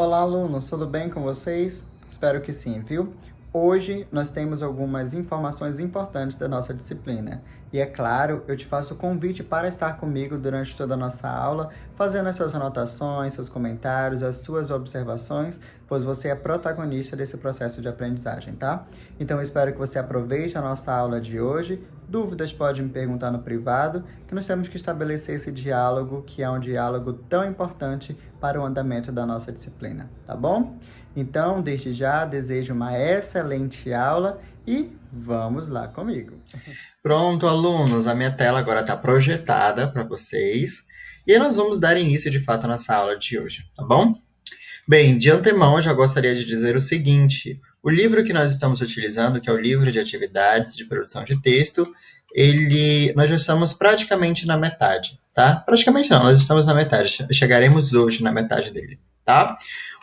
Olá, alunos, tudo bem com vocês? Espero que sim, viu? Hoje nós temos algumas informações importantes da nossa disciplina. E é claro, eu te faço o convite para estar comigo durante toda a nossa aula, fazendo as suas anotações, seus comentários, as suas observações, pois você é protagonista desse processo de aprendizagem, tá? Então eu espero que você aproveite a nossa aula de hoje. Dúvidas pode me perguntar no privado, que nós temos que estabelecer esse diálogo, que é um diálogo tão importante para o andamento da nossa disciplina, tá bom? Então, desde já, desejo uma excelente aula e vamos lá comigo. Pronto, alunos, a minha tela agora está projetada para vocês e nós vamos dar início de fato à nossa aula de hoje, tá bom? Bem, de antemão, eu já gostaria de dizer o seguinte: o livro que nós estamos utilizando, que é o livro de atividades de produção de texto, nós já estamos praticamente na metade, tá? Praticamente não, nós estamos na metade, chegaremos hoje na metade dele, tá?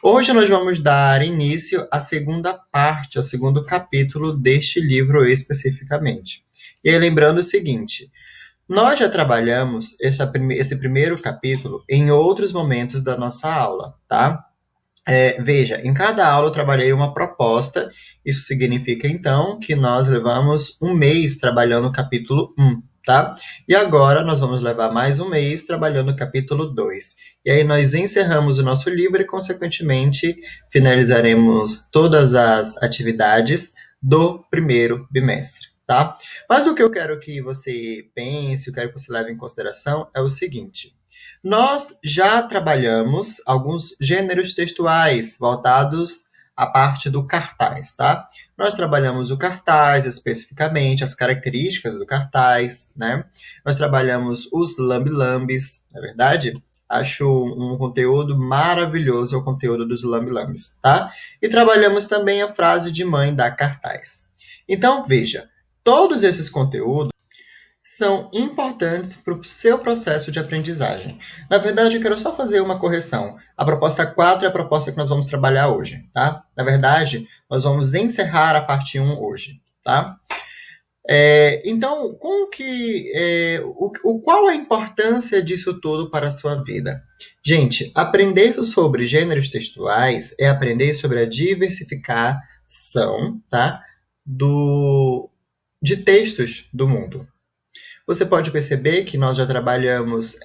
Hoje nós vamos dar início à segunda parte, ao segundo capítulo deste livro especificamente. E aí, lembrando o seguinte: nós já trabalhamos esse primeiro capítulo em outros momentos da nossa aula, tá? Veja, em cada aula eu trabalhei uma proposta. Isso significa, então, que nós levamos um mês trabalhando o capítulo 1, tá? E agora nós vamos levar mais um mês trabalhando o capítulo 2. E aí nós encerramos o nosso livro e, consequentemente, finalizaremos todas as atividades do primeiro bimestre, tá? Mas o que eu quero que você pense, eu quero que você leve em consideração é o seguinte: nós já trabalhamos alguns gêneros textuais voltados à parte do cartaz, tá? Nós trabalhamos o cartaz especificamente, as características do cartaz, né? Nós trabalhamos os lambe-lambes, na verdade. Acho um conteúdo maravilhoso o conteúdo dos lambe-lambes, tá? E trabalhamos também a frase de mãe da cartaz. Então, veja, todos esses conteúdos são importantes para o seu processo de aprendizagem. Na verdade, eu quero só fazer uma correção. A proposta 4 é a proposta que nós vamos trabalhar hoje, tá? Na verdade, nós vamos encerrar a parte 1 hoje, tá? Então, qual a importância disso tudo para a sua vida? Gente, aprender sobre gêneros textuais é aprender sobre a diversificação, tá? De textos do mundo. Você pode perceber que nós já trabalhamos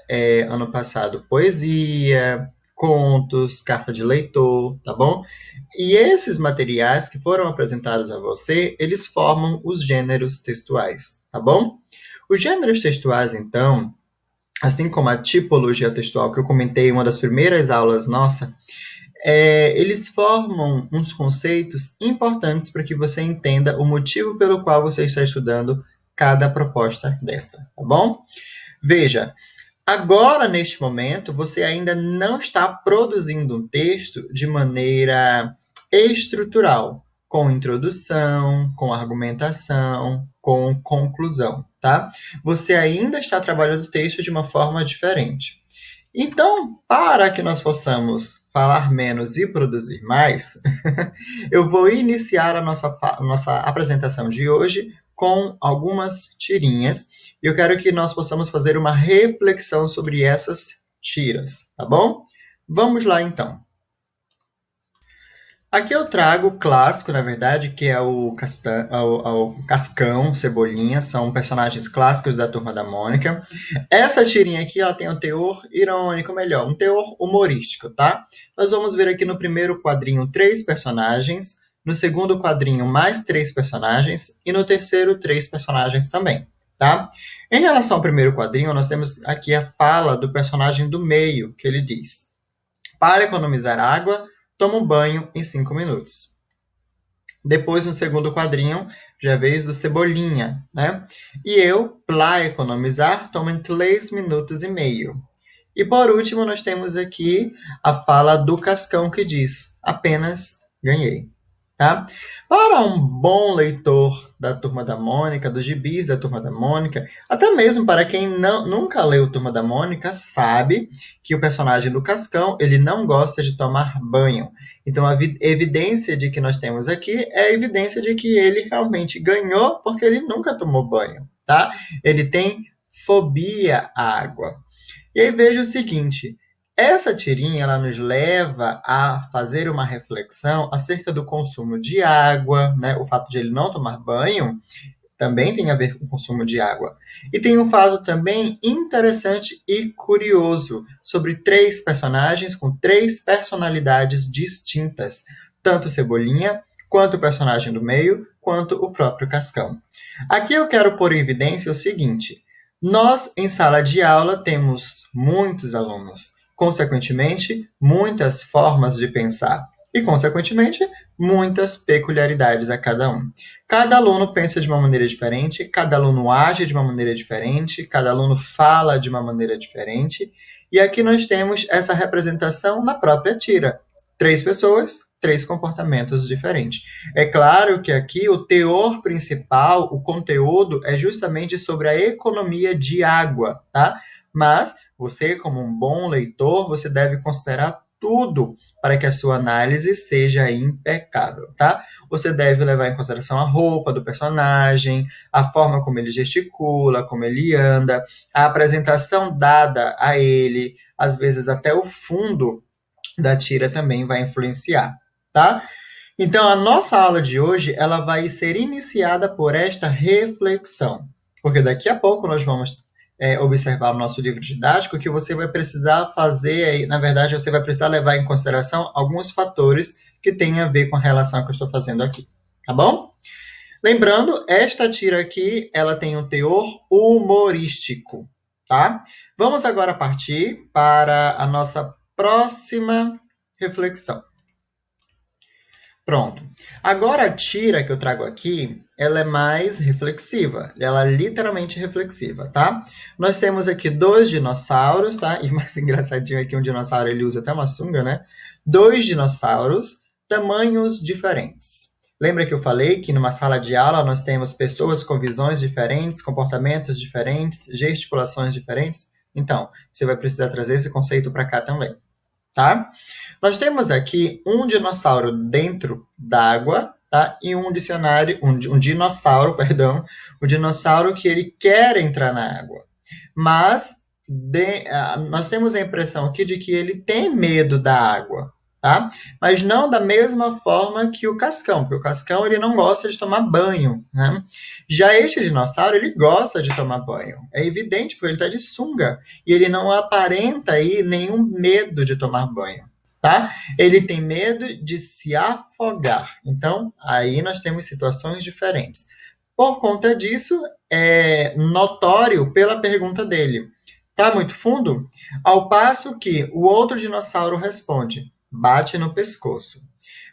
ano passado poesia, contos, carta de leitor, tá bom? E esses materiais que foram apresentados a você, eles formam os gêneros textuais, tá bom? Os gêneros textuais, então, assim como a tipologia textual que eu comentei em uma das primeiras aulas nossa, eles formam uns conceitos importantes para que você entenda o motivo pelo qual você está estudando cada proposta dessa, tá bom? Veja, agora neste momento você ainda não está produzindo um texto de maneira estrutural, com introdução, com argumentação, com conclusão, tá? Você ainda está trabalhando o texto de uma forma diferente. Então, para que nós possamos falar menos e produzir mais, eu vou iniciar a nossa apresentação de hoje com algumas tirinhas. E eu quero que nós possamos fazer uma reflexão sobre essas tiras, tá bom? Vamos lá então. Aqui eu trago o clássico, na verdade, que é o Cascão, Cebolinha, são personagens clássicos da Turma da Mônica. Essa tirinha aqui, ela tem um teor irônico, melhor, um teor humorístico, tá? Nós vamos ver aqui no primeiro quadrinho 3 personagens, no segundo quadrinho mais 3 personagens e no terceiro 3 personagens também, tá? Em relação ao primeiro quadrinho, nós temos aqui a fala do personagem do meio, que ele diz: para economizar água, toma um banho em 5 minutos. Depois, no segundo quadrinho, já é vez do Cebolinha, né? E eu, para economizar, tomo em 3 minutos e meio. E por último, nós temos aqui a fala do Cascão que diz: apenas ganhei. Tá? Para um bom leitor da Turma da Mônica, dos gibis da Turma da Mônica, até mesmo para quem nunca leu Turma da Mônica, sabe que o personagem do Cascão ele não gosta de tomar banho. Então a evidência de que nós temos aqui é a evidência de que ele realmente ganhou porque ele nunca tomou banho. Tá? Ele tem fobia à água. E aí veja o seguinte: Essa tirinha ela nos leva a fazer uma reflexão acerca do consumo de água, né? O fato de ele não tomar banho também tem a ver com o consumo de água. E tem um fato também interessante e curioso sobre três personagens com três personalidades distintas, tanto Cebolinha, quanto o personagem do meio, quanto o próprio Cascão. Aqui eu quero pôr em evidência o seguinte: nós, em sala de aula, temos muitos alunos, consequentemente, muitas formas de pensar e, consequentemente, muitas peculiaridades a cada um. Cada aluno pensa de uma maneira diferente, cada aluno age de uma maneira diferente, cada aluno fala de uma maneira diferente, e aqui nós temos essa representação na própria tira. Três pessoas, três comportamentos diferentes. É claro que aqui o teor principal, o conteúdo, é justamente sobre a economia de água, tá? Mas você, como um bom leitor, você deve considerar tudo para que a sua análise seja impecável, tá? Você deve levar em consideração a roupa do personagem, a forma como ele gesticula, como ele anda, a apresentação dada a ele, às vezes até o fundo da tira também vai influenciar, tá? Então, a nossa aula de hoje, ela vai ser iniciada por esta reflexão, porque daqui a pouco nós vamos observar o nosso livro didático, que você vai precisar fazer, na verdade, você vai precisar levar em consideração alguns fatores que têm a ver com a relação que eu estou fazendo aqui, tá bom? Lembrando, esta tira aqui, ela tem um teor humorístico, tá? Vamos agora partir para a nossa próxima reflexão. Pronto. Agora a tira que eu trago aqui, ela é mais reflexiva. Ela é literalmente reflexiva, tá? Nós temos aqui dois dinossauros, tá? E o mais engraçadinho é que um dinossauro ele usa até uma sunga, né? Dois dinossauros, tamanhos diferentes. Lembra que eu falei que numa sala de aula nós temos pessoas com visões diferentes, comportamentos diferentes, gesticulações diferentes? Então, você vai precisar trazer esse conceito para cá também, tá? Nós temos aqui um dinossauro dentro d'água, tá? E um dinossauro, perdão, um dinossauro que ele quer entrar na água. Mas nós temos a impressão aqui de que ele tem medo da água, tá? Mas não da mesma forma que o Cascão, porque o Cascão ele não gosta de tomar banho, né? Já este dinossauro, ele gosta de tomar banho. É evidente, porque ele está de sunga. E ele não aparenta aí nenhum medo de tomar banho, tá? Ele tem medo de se afogar. Então, aí nós temos situações diferentes. Por conta disso, é notório pela pergunta dele. Tá muito fundo? Ao passo que o outro dinossauro responde: bate no pescoço.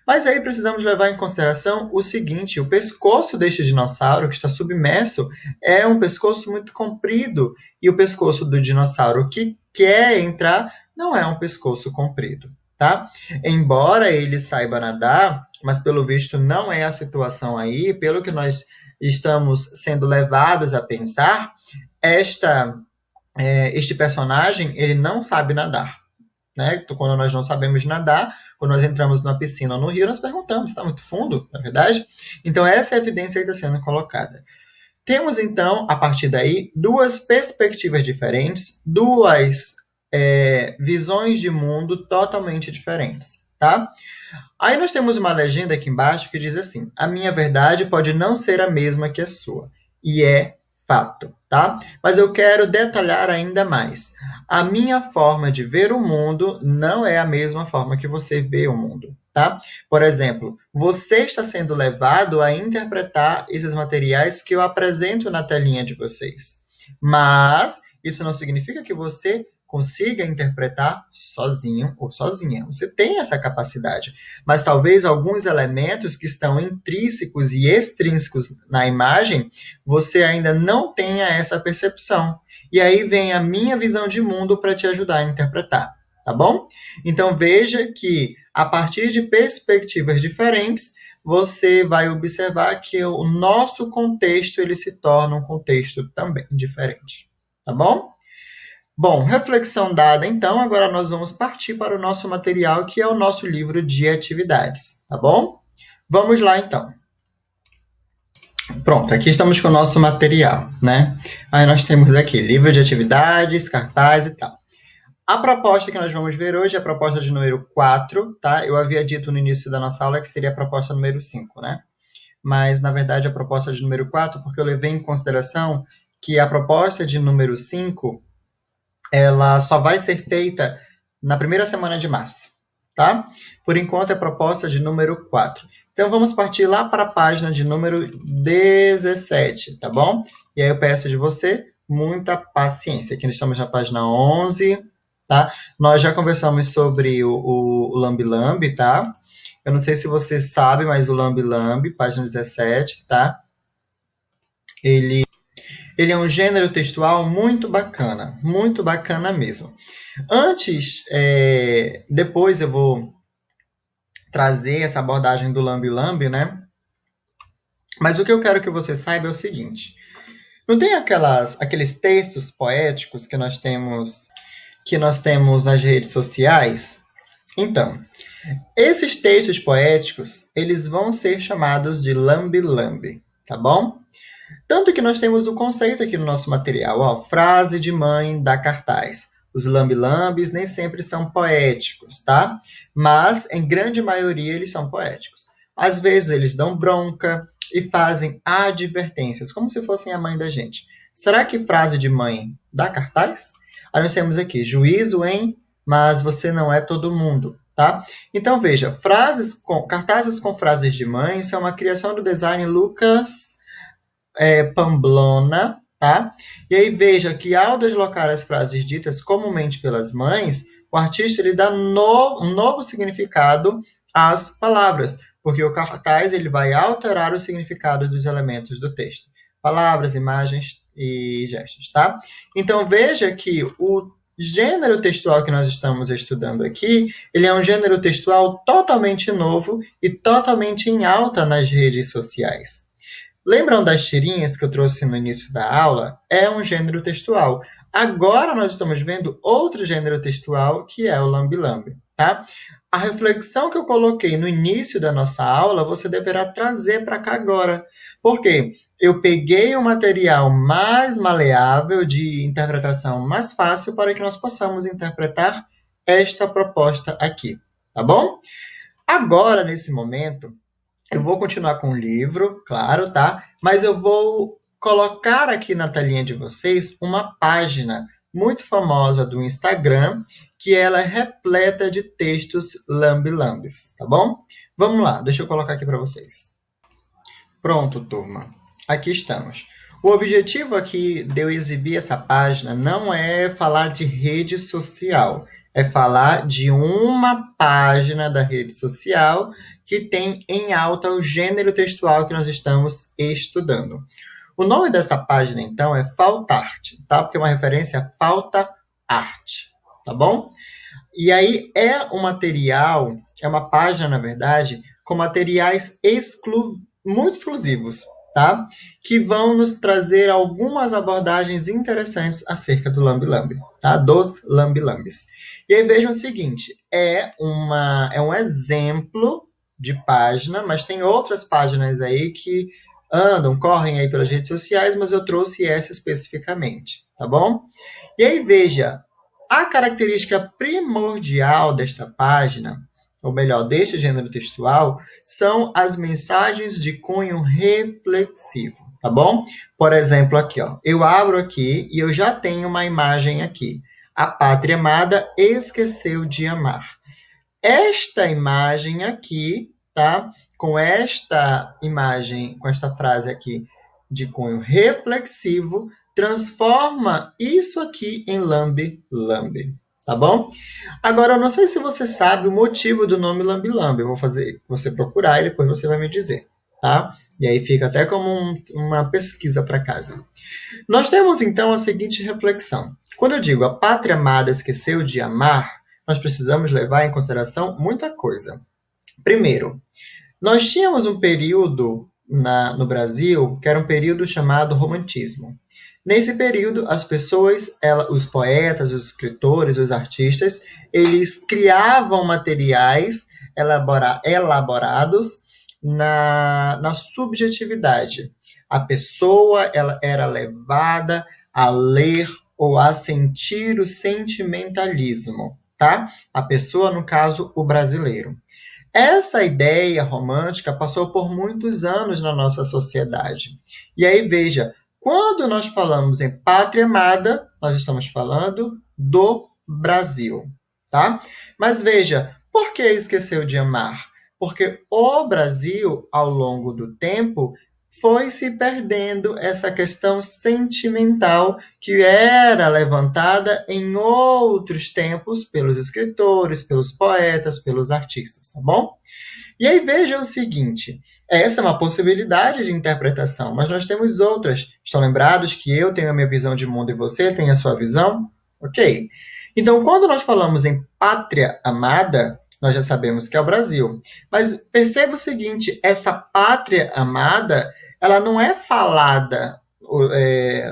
Mas aí precisamos levar em consideração o seguinte: o pescoço deste dinossauro que está submerso é um pescoço muito comprido, e o pescoço do dinossauro que quer entrar não é um pescoço comprido, tá? Embora ele saiba nadar, mas pelo visto não é a situação aí, pelo que nós estamos sendo levados a pensar, este personagem ele não sabe nadar. Né? Quando nós não sabemos nadar, quando nós entramos numa piscina ou no rio, nós perguntamos: está muito fundo, na verdade? Então, essa é a evidência que está sendo colocada. Temos, então, a partir daí, duas perspectivas diferentes, duas visões de mundo totalmente diferentes, tá? Aí nós temos uma legenda aqui embaixo que diz assim: a minha verdade pode não ser a mesma que a sua. E é fato, tá? Mas eu quero detalhar ainda mais. A minha forma de ver o mundo não é a mesma forma que você vê o mundo, tá? Por exemplo, você está sendo levado a interpretar esses materiais que eu apresento na telinha de vocês. Mas isso não significa que você consiga interpretar sozinho ou sozinha. Você tem essa capacidade, mas talvez alguns elementos que estão intrínsecos e extrínsecos na imagem, você ainda não tenha essa percepção. E aí vem a minha visão de mundo para te ajudar a interpretar, tá bom? Então veja que a partir de perspectivas diferentes, você vai observar que o nosso contexto ele se torna um contexto também diferente, tá bom? Bom, reflexão dada, então, agora nós vamos partir para o nosso material, que é o nosso livro de atividades, tá bom? Vamos lá, então. Pronto, aqui estamos com o nosso material, né? Aí nós temos aqui livro de atividades, cartaz e tal. A proposta que nós vamos ver hoje é a proposta de número 4, tá? Eu havia dito no início da nossa aula que seria a proposta número 5, né? Mas, na verdade, a proposta de número 4, porque eu levei em consideração que a proposta de número 5, ela só vai ser feita na primeira semana de março, tá? Por enquanto, é a proposta de número 4. Então, vamos partir lá para a página de número 17, tá bom? E aí eu peço de você muita paciência. Aqui nós estamos na página 11, tá? Nós já conversamos sobre o Lambi Lambi, tá? Eu não sei se você sabe, mas o Lambi Lambi, página 17, tá? Ele é um gênero textual muito bacana mesmo. Depois eu vou trazer essa abordagem do Lambi Lambi, né? Mas o que eu quero que você saiba é o seguinte: não tem aqueles textos poéticos que nós temos nas redes sociais? Então, esses textos poéticos, eles vão ser chamados de Lambi Lambi, tá bom? Tanto que nós temos o conceito aqui no nosso material, ó, frase de mãe dá cartaz. Os lambi-lambis nem sempre são poéticos, tá? Mas, em grande maioria, eles são poéticos. Às vezes, eles dão bronca e fazem advertências, como se fossem a mãe da gente. Será que frase de mãe dá cartaz? Aí nós temos aqui, juízo em, mas você não é todo mundo, tá? Então, veja, cartazes com frases de mãe são uma criação do design Lucas Pamplona, tá? E aí veja que ao deslocar as frases ditas comumente pelas mães, o artista ele dá um novo significado às palavras, porque o cartaz ele vai alterar o significado dos elementos do texto, palavras, imagens e gestos, tá? Então veja que o gênero textual que nós estamos estudando aqui, ele é um gênero textual totalmente novo e totalmente em alta nas redes sociais. Lembram das tirinhas que eu trouxe no início da aula? É um gênero textual. Agora nós estamos vendo outro gênero textual, que é o lambi-lambi, tá? A reflexão que eu coloquei no início da nossa aula, você deverá trazer para cá agora. Por quê? Eu peguei um material mais maleável, de interpretação mais fácil, para que nós possamos interpretar esta proposta aqui, tá bom? Agora, nesse momento, eu vou continuar com o livro, claro, tá? Mas eu vou colocar aqui na telinha de vocês uma página muito famosa do Instagram, que ela é repleta de textos lambi-lambis, tá bom? Vamos lá, deixa eu colocar aqui para vocês. Pronto, turma. Aqui estamos. O objetivo aqui de eu exibir essa página não é falar de rede social, é falar de uma página da rede social que tem em alta o gênero textual que nós estamos estudando. O nome dessa página, então, é Faltarte, tá? Porque é uma referência a falta arte, tá bom? E aí é um material, é uma página, na verdade, com materiais muito exclusivos, tá? Que vão nos trazer algumas abordagens interessantes acerca do lambi-lambi, tá? Dos lambi-lambis. E aí vejam o seguinte, é um exemplo de página, mas tem outras páginas aí que correm aí pelas redes sociais, mas eu trouxe essa especificamente, tá bom? E aí veja, a característica primordial desta página, ou melhor, deste gênero textual, são as mensagens de cunho reflexivo, tá bom? Por exemplo, aqui, ó, eu abro aqui e eu já tenho uma imagem aqui. A pátria amada esqueceu de amar. Esta imagem aqui, tá? Com esta imagem, com esta frase aqui de cunho reflexivo, transforma isso aqui em lambi-lambi, tá bom? Agora, eu não sei se você sabe o motivo do nome lambi-lambi. Eu vou fazer você procurar e depois você vai me dizer, tá? E aí fica até como uma pesquisa para casa. Nós temos, então, a seguinte reflexão. Quando eu digo a pátria amada esqueceu de amar, nós precisamos levar em consideração muita coisa. Primeiro, nós tínhamos um período no Brasil que era um período chamado romantismo. Nesse período, as pessoas, os poetas, os escritores, os artistas, eles criavam materiais elaborados na subjetividade. A pessoa ela era levada a ler ou a sentir o sentimentalismo, tá? A pessoa, no caso, o brasileiro. Essa ideia romântica passou por muitos anos na nossa sociedade. E aí, veja, quando nós falamos em pátria amada, nós estamos falando do Brasil, tá? Mas veja, por que esqueceu de amar? Porque o Brasil, ao longo do tempo, foi se perdendo essa questão sentimental que era levantada em outros tempos pelos escritores, pelos poetas, pelos artistas, tá bom? E aí veja o seguinte, essa é uma possibilidade de interpretação, mas nós temos outras. Estão lembrados que eu tenho a minha visão de mundo e você tem a sua visão? Ok. Então, quando nós falamos em pátria amada, nós já sabemos que é o Brasil. Mas perceba o seguinte, essa pátria amada, ela não é falada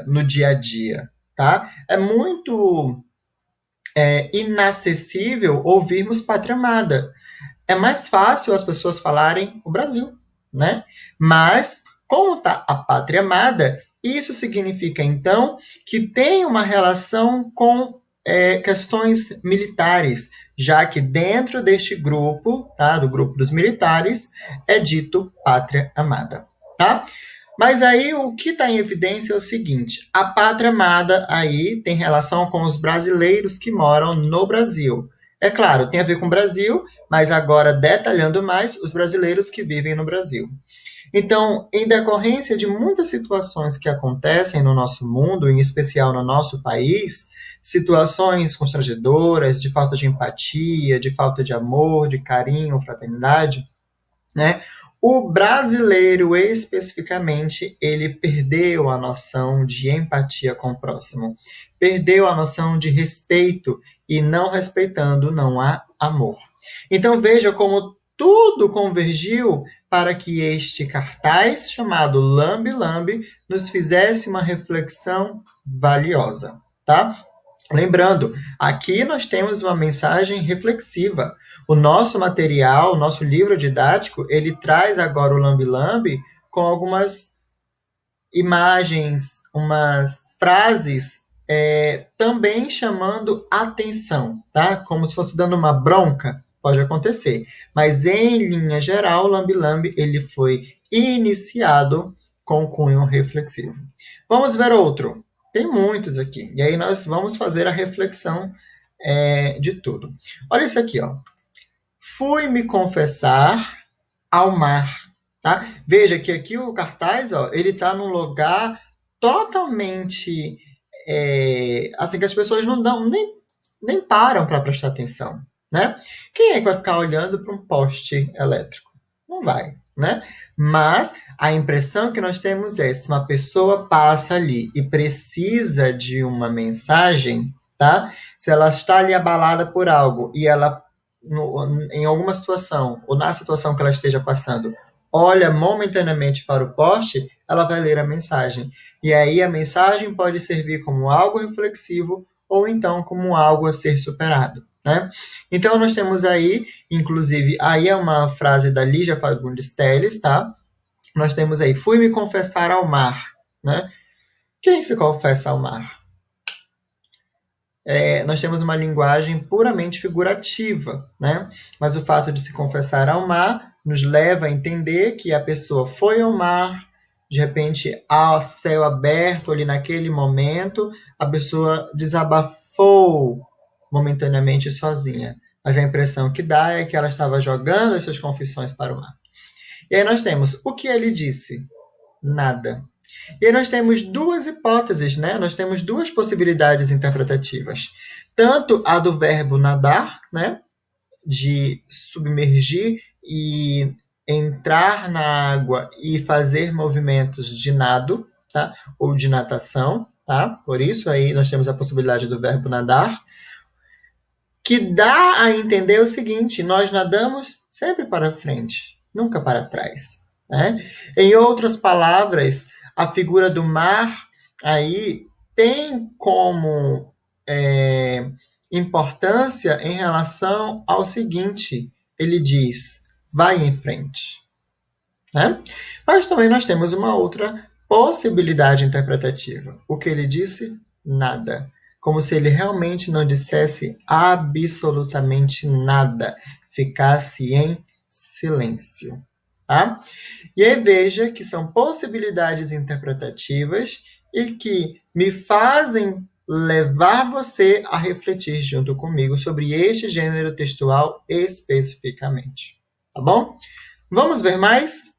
no dia a dia, tá? É muito inacessível ouvirmos pátria amada. É mais fácil as pessoas falarem o Brasil, né? Mas, como está a pátria amada, isso significa, então, que tem uma relação com questões militares, já que dentro deste grupo, tá, do grupo dos militares, é dito pátria amada, tá? Mas aí o que está em evidência é o seguinte: a pátria amada aí tem relação com os brasileiros que moram no Brasil. É claro, tem a ver com o Brasil, mas agora detalhando mais os brasileiros que vivem no Brasil. Então, em decorrência de muitas situações que acontecem no nosso mundo, em especial no nosso país, situações constrangedoras, de falta de empatia, de falta de amor, de carinho, fraternidade, né? O brasileiro, especificamente, ele perdeu a noção de empatia com o próximo, perdeu a noção de respeito, e não respeitando não há amor. Então veja como tudo convergiu para que este cartaz chamado Lambe Lambe nos fizesse uma reflexão valiosa, tá? Lembrando, aqui nós temos uma mensagem reflexiva. O nosso material, o nosso livro didático, ele traz agora o Lambe Lambe com algumas imagens, umas frases também chamando atenção, tá? Como se fosse dando uma bronca, pode acontecer. Mas em linha geral, o Lambe Lambe ele foi iniciado com cunho reflexivo. Vamos ver outro. Tem muitos aqui. E aí nós vamos fazer a reflexão de tudo. Olha isso aqui, ó. Fui me confessar ao mar, tá? Veja que aqui o cartaz, ó, ele tá num lugar totalmente assim que as pessoas não dão nem param para prestar atenção, né? Quem é que vai ficar olhando para um poste elétrico? Não vai, né? Mas a impressão que nós temos é, se uma pessoa passa ali e precisa de uma mensagem, tá? Se ela está ali abalada por algo e ela, em alguma situação, ou na situação que ela esteja passando, olha momentaneamente para o poste, ela vai ler a mensagem. E aí a mensagem pode servir como algo reflexivo ou então como algo a ser superado, né? Então nós temos aí, inclusive, aí é uma frase da Lígia Fagundes Telles, tá? Nós temos aí, fui me confessar ao mar, né? Quem se confessa ao mar? Nós temos uma linguagem puramente figurativa, né? Mas o fato de se confessar ao mar nos leva a entender que a pessoa foi ao mar, de repente, ao céu aberto ali naquele momento, a pessoa desabafou momentaneamente sozinha. Mas a impressão que dá é que ela estava jogando as suas confissões para o mar. E aí nós temos, o que ele disse? Nada. E aí nós temos duas hipóteses, né? Nós temos duas possibilidades interpretativas. Tanto a do verbo nadar, né? De submergir e entrar na água e fazer movimentos de nado, tá? Ou de natação, tá? Por isso aí nós temos a possibilidade do verbo nadar, que dá a entender o seguinte: nós nadamos sempre para frente, nunca para trás, né? Em outras palavras, a figura do mar aí tem como importância em relação ao seguinte: ele diz, vai em frente, né? Mas também nós temos uma outra possibilidade interpretativa. O que ele disse? Nada. como se ele realmente não dissesse absolutamente nada, ficasse em silêncio, tá? E aí veja que são possibilidades interpretativas e que me fazem levar você a refletir junto comigo sobre este gênero textual especificamente, tá bom? Vamos ver mais?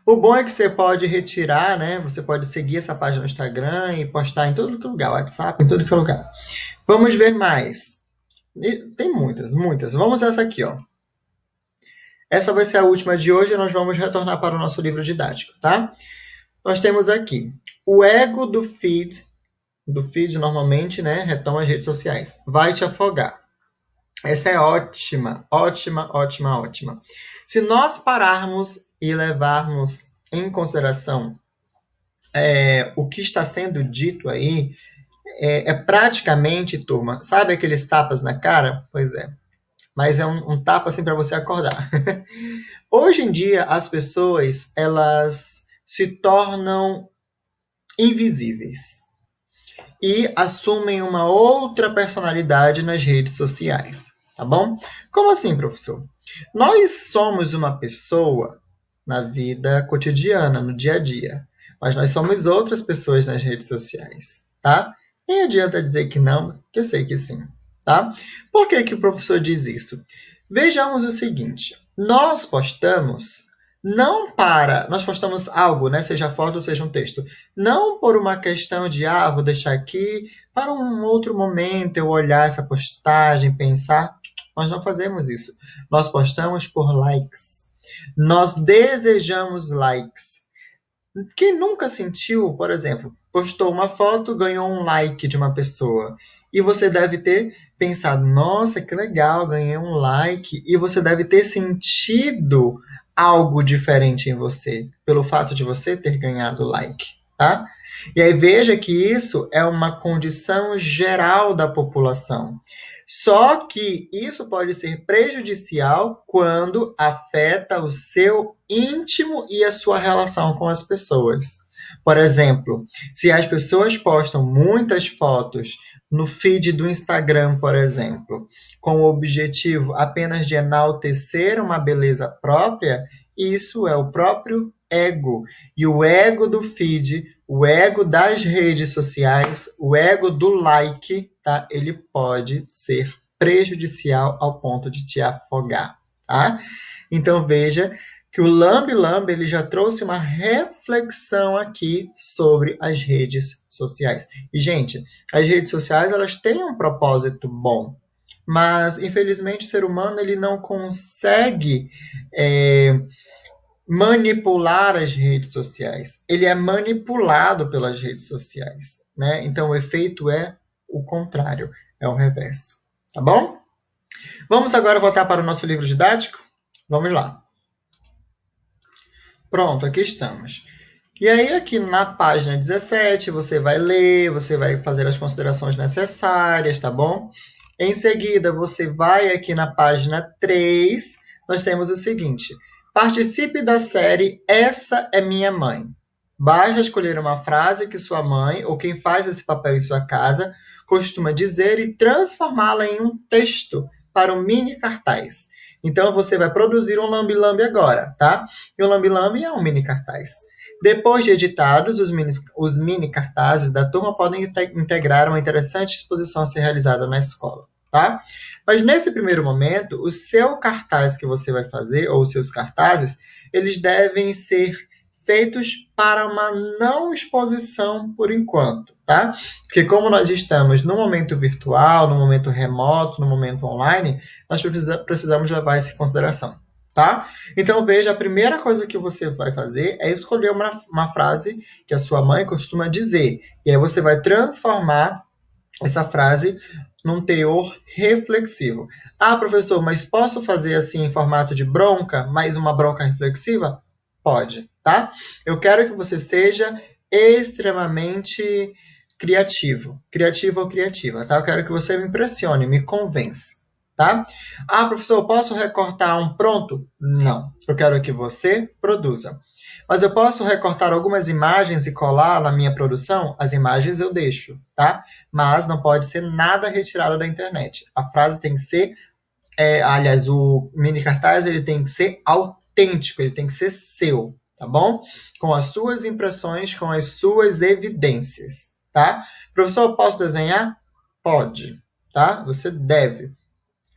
O bom é que você pode retirar, né? Você pode seguir essa página no Instagram e postar em todo lugar, WhatsApp, em todo lugar. Vamos ver mais. Tem muitas, muitas. Vamos essa aqui, ó. Essa vai ser a última de hoje e nós vamos retornar para o nosso livro didático, tá? Nós temos aqui o ego do feed normalmente, né, retoma as redes sociais. Vai te afogar. Essa é ótima, ótima, ótima, ótima. Se nós pararmos e levarmos em consideração o que está sendo dito aí, é praticamente, turma, sabe aqueles tapas na cara? Pois é. Mas é um tapa assim para você acordar. Hoje em dia, as pessoas, elas se tornam invisíveis e assumem uma outra personalidade nas redes sociais, tá bom? Como assim, professor? Nós somos uma pessoa na vida cotidiana, no dia a dia, mas nós somos outras pessoas nas redes sociais, tá? Nem adianta dizer que não, que eu sei que sim, tá? Por que que o professor diz isso? Vejamos o seguinte, nós postamos nós postamos algo, né, seja foto ou seja um texto, não por uma questão de, vou deixar aqui para um outro momento eu olhar essa postagem, pensar. Nós não fazemos isso. Nós postamos por likes. Nós desejamos likes. Quem nunca sentiu, por exemplo, postou uma foto, ganhou um like de uma pessoa. E você deve ter pensado, nossa, que legal, ganhei um like. E você deve ter sentido algo diferente em você, pelo fato de você ter ganhado like, tá? E aí veja que isso é uma condição geral da população. Só que isso pode ser prejudicial quando afeta o seu íntimo e a sua relação com as pessoas. Por exemplo, se as pessoas postam muitas fotos no feed do Instagram, por exemplo, com o objetivo apenas de enaltecer uma beleza própria, isso é o próprio ego. E o ego do feed, o ego das redes sociais, o ego do like, tá? Ele pode ser prejudicial ao ponto de te afogar, tá? Então veja que o Lambe Lambe ele já trouxe uma reflexão aqui sobre as redes sociais. E, gente, as redes sociais elas têm um propósito bom, mas, infelizmente, o ser humano ele não consegue manipular as redes sociais. Ele é manipulado pelas redes sociais, né? Então, o efeito é o contrário, é o reverso. Tá bom? Vamos agora voltar para o nosso livro didático? Vamos lá. Pronto, aqui estamos. E aí, aqui na página 17, você vai ler, você vai fazer as considerações necessárias, tá bom? Em seguida, você vai aqui na página 3, nós temos o seguinte: participe da série Essa é Minha Mãe. Basta escolher uma frase que sua mãe, ou quem faz esse papel em sua casa, costuma dizer e transformá-la em um texto para um mini cartaz. Então, você vai produzir um lambe-lambe agora, tá? E o lambe-lambe é um mini cartaz. Depois de editados, os mini cartazes da turma podem integrar uma interessante exposição a ser realizada na escola, tá? Mas nesse primeiro momento, o seu cartaz que você vai fazer, ou os seus cartazes, eles devem ser feitos para uma não exposição por enquanto, tá? Porque como nós estamos no momento virtual, no momento remoto, no momento online, nós precisamos levar isso em consideração, tá? Então veja, a primeira coisa que você vai fazer é escolher uma frase que a sua mãe costuma dizer, e aí você vai transformar essa frase num teor reflexivo. Professor, mas posso fazer assim em formato de bronca, mais uma bronca reflexiva? Pode, tá? Eu quero que você seja extremamente criativo ou criativa, tá? Eu quero que você me impressione, me convença, tá? Ah, professor, eu posso recortar um pronto? Não, eu quero que você produza. Mas eu posso recortar algumas imagens e colar na minha produção? As imagens eu deixo, tá? Mas não pode ser nada retirado da internet. A frase tem que ser, aliás, o mini cartaz ele tem que ser autêntico, ele tem que ser seu, tá bom? Com as suas impressões, com as suas evidências, tá? Professor, eu posso desenhar? Pode, tá? Você deve.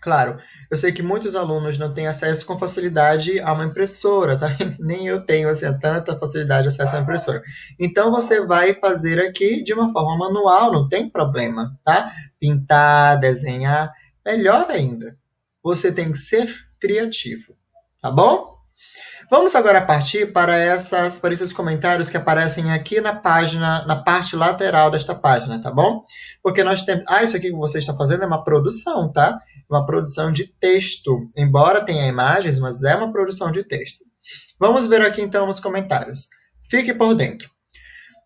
Claro, eu sei que muitos alunos não têm acesso com facilidade a uma impressora, tá? Nem eu tenho assim, tanta facilidade de acesso à impressora. Então você vai fazer aqui de uma forma manual, não tem problema, tá? Pintar, desenhar, melhor ainda. Você tem que ser criativo, tá bom? Vamos agora partir para esses comentários que aparecem aqui na página, na parte lateral desta página, tá bom? Porque nós temos. Ah, isso aqui que você está fazendo é uma produção, tá? Uma produção de texto. Embora tenha imagens, mas é uma produção de texto. Vamos ver aqui então os comentários. Fique por dentro.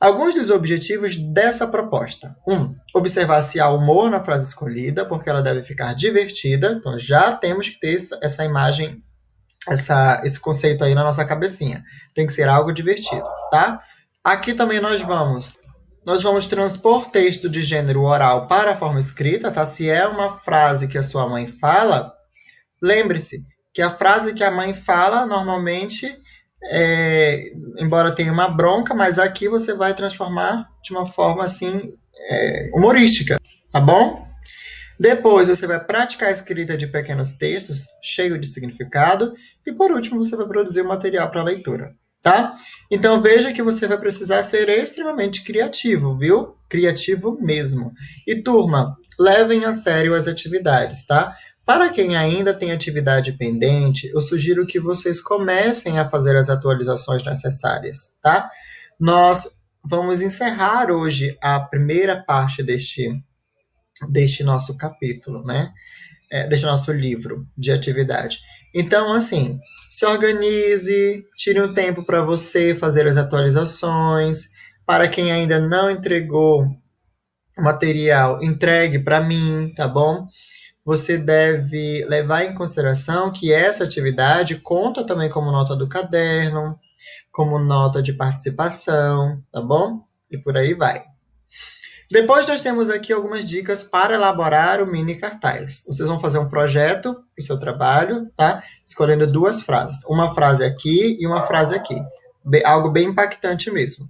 Alguns dos objetivos dessa proposta. 1. Observar se há humor na frase escolhida, porque ela deve ficar divertida. Então já temos que ter essa imagem, esse conceito aí na nossa cabecinha. Tem que ser algo divertido, tá? Aqui também nós vamos transpor texto de gênero oral para a forma escrita, tá? Se é uma frase que a sua mãe fala, lembre-se que a frase que a mãe fala, normalmente, embora tenha uma bronca, mas aqui você vai transformar de uma forma, assim, humorística, tá bom? Depois você vai praticar a escrita de pequenos textos cheios de significado e por último você vai produzir o material para leitura, tá? Então veja que você vai precisar ser extremamente criativo, viu? Criativo mesmo. E turma, levem a sério as atividades, tá? Para quem ainda tem atividade pendente, eu sugiro que vocês comecem a fazer as atualizações necessárias, tá? Nós vamos encerrar hoje a primeira parte deste nosso capítulo, né? Deste nosso livro de atividade. Então, assim, se organize, tire um tempo para você fazer as atualizações. Para quem ainda não entregou o material, entregue para mim, tá bom? Você deve levar em consideração que essa atividade conta também como nota do caderno, como nota de participação, tá bom? E por aí vai. Depois nós temos aqui algumas dicas para elaborar o mini cartaz. Vocês vão fazer um projeto para o seu trabalho, tá? Escolhendo duas frases. Uma frase aqui e uma frase aqui. Algo bem impactante mesmo.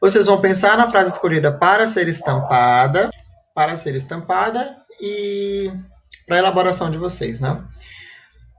Vocês vão pensar na frase escolhida para ser estampada e para a elaboração de vocês, né?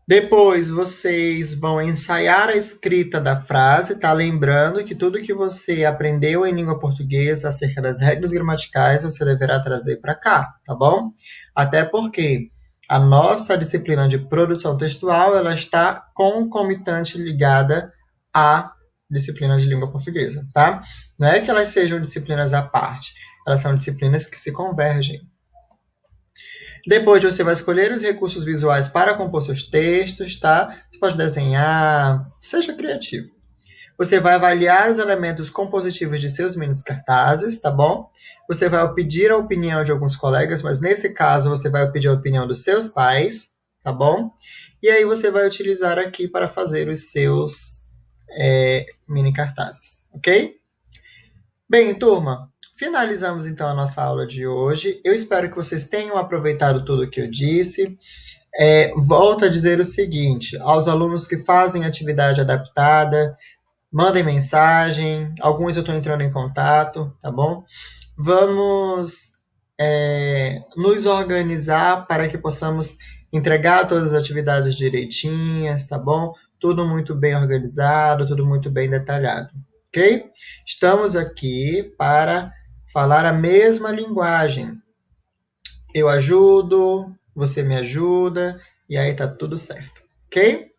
Depois vocês vão ensaiar a escrita da frase, tá? Lembrando que tudo que você aprendeu em língua portuguesa acerca das regras gramaticais você deverá trazer para cá, tá bom? Até porque a nossa disciplina de produção textual ela está concomitante ligada à disciplina de língua portuguesa, tá? Não é que elas sejam disciplinas à parte, elas são disciplinas que se convergem. Depois você vai escolher os recursos visuais para compor seus textos, tá? Você pode desenhar, seja criativo. Você vai avaliar os elementos compositivos de seus mini cartazes, tá bom? Você vai pedir a opinião de alguns colegas, mas nesse caso você vai pedir a opinião dos seus pais, tá bom? E aí você vai utilizar aqui para fazer os seus mini cartazes, ok? Bem, turma, finalizamos então a nossa aula de hoje. Eu espero que vocês tenham aproveitado tudo o que eu disse. Volto a dizer o seguinte: aos alunos que fazem atividade adaptada, mandem mensagem. Alguns eu estou entrando em contato, tá bom? Vamos nos organizar para que possamos entregar todas as atividades direitinhas, tá bom? Tudo muito bem organizado, tudo muito bem detalhado. Ok? Estamos aqui para falar a mesma linguagem. Eu ajudo, você me ajuda, e aí tá tudo certo, ok?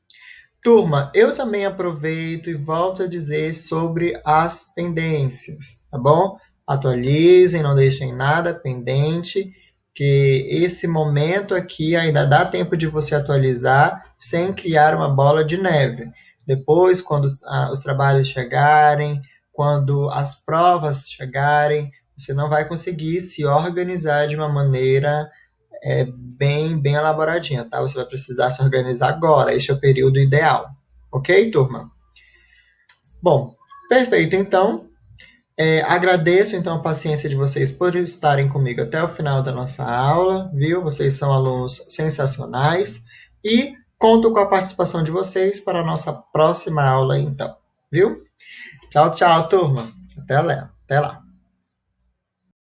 Turma, eu também aproveito e volto a dizer sobre as pendências, tá bom? Atualizem, não deixem nada pendente, que esse momento aqui ainda dá tempo de você atualizar sem criar uma bola de neve. Depois, quando os trabalhos chegarem, quando as provas chegarem, você não vai conseguir se organizar de uma maneira é bem elaboradinha, tá? Você vai precisar se organizar agora. Este é o período ideal. Ok, turma? Bom, perfeito. Então, agradeço então a paciência de vocês por estarem comigo até o final da nossa aula, viu? Vocês são alunos sensacionais e conto com a participação de vocês para a nossa próxima aula, então, viu? Tchau, tchau, turma. Até lá. Até lá.